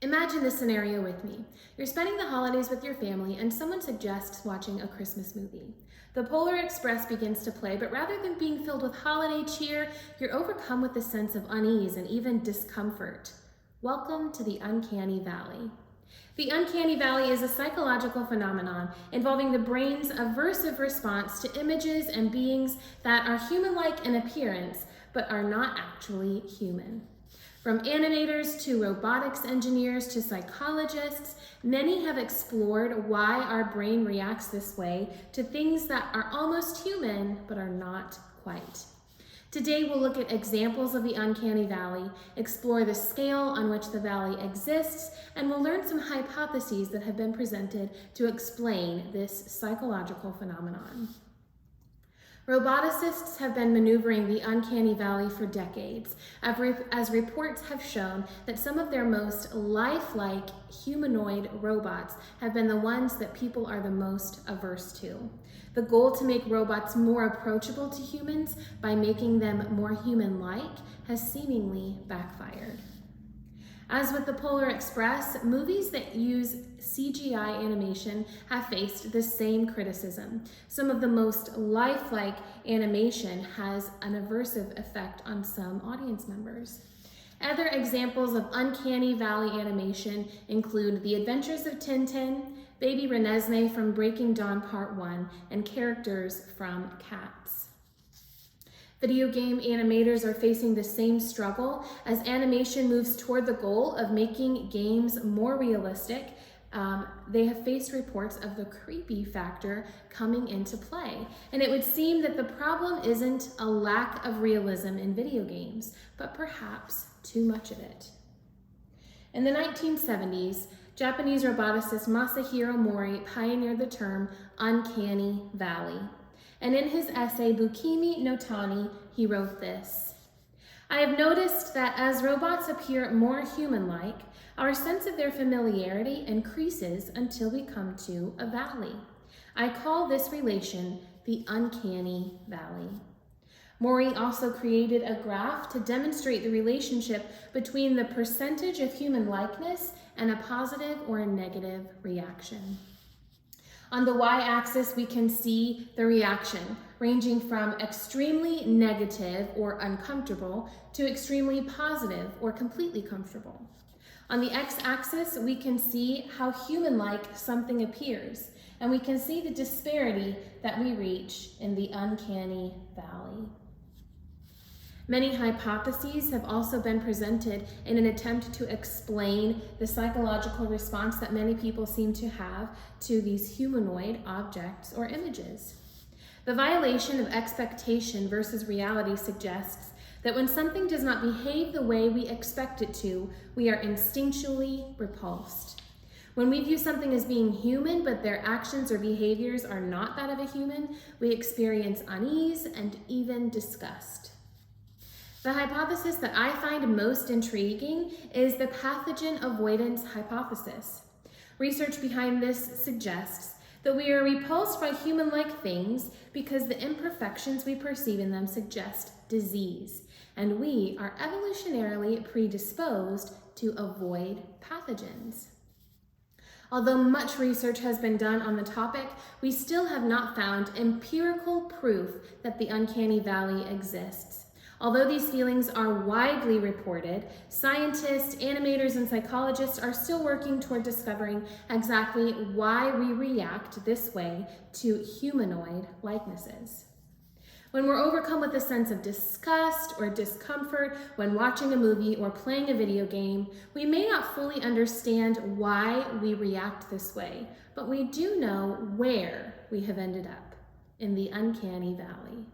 Imagine this scenario with me. You're spending the holidays with your family and someone suggests watching a Christmas movie. The Polar Express begins to play, but rather than being filled with holiday cheer, you're overcome with a sense of unease and even discomfort. Welcome to the Uncanny Valley. The Uncanny Valley is a psychological phenomenon involving the brain's aversive response to images and beings that are human-like in appearance, but are not actually human. From animators to robotics engineers to psychologists, many have explored why our brain reacts this way to things that are almost human but are not quite. Today we'll look at examples of the Uncanny Valley, explore the scale on which the valley exists, and we'll learn some hypotheses that have been presented to explain this psychological phenomenon. Roboticists have been maneuvering the Uncanny Valley for decades, as reports have shown that some of their most lifelike humanoid robots have been the ones that people are the most averse to. The goal to make robots more approachable to humans by making them more human-like has seemingly backfired. As with the Polar Express, movies that use CGI animation have faced the same criticism. Some of the most lifelike animation has an aversive effect on some audience members. Other examples of Uncanny Valley animation include The Adventures of Tintin, Baby Renesmee from Breaking Dawn Part 1, and characters from Cats. Video game animators are facing the same struggle as animation moves toward the goal of making games more realistic. They have faced reports of the creepy factor coming into play. And it would seem that the problem isn't a lack of realism in video games, but perhaps too much of it. In the 1970s, Japanese roboticist Masahiro Mori pioneered the term Uncanny Valley. And in his essay, Bukimi no Tani, he wrote this: "I have noticed that as robots appear more human-like, our sense of their familiarity increases until we come to a valley. I call this relation the Uncanny Valley." Mori also created a graph to demonstrate the relationship between the percentage of human likeness and a positive or a negative reaction. On the y-axis, we can see the reaction, ranging from extremely negative or uncomfortable to extremely positive or completely comfortable. On the x-axis, we can see how human-like something appears, and we can see the disparity that we reach in the Uncanny Valley. Many hypotheses have also been presented in an attempt to explain the psychological response that many people seem to have to these humanoid objects or images. The violation of expectation versus reality suggests that when something does not behave the way we expect it to, we are instinctually repulsed. When we view something as being human, but their actions or behaviors are not that of a human, we experience unease and even disgust. The hypothesis that I find most intriguing is the pathogen avoidance hypothesis. Research behind this suggests that we are repulsed by human-like things because the imperfections we perceive in them suggest disease, and we are evolutionarily predisposed to avoid pathogens. Although much research has been done on the topic, we still have not found empirical proof that the Uncanny Valley exists. Although these feelings are widely reported, scientists, animators, and psychologists are still working toward discovering exactly why we react this way to humanoid likenesses. When we're overcome with a sense of disgust or discomfort when watching a movie or playing a video game, we may not fully understand why we react this way, but we do know where we have ended up, in the Uncanny Valley.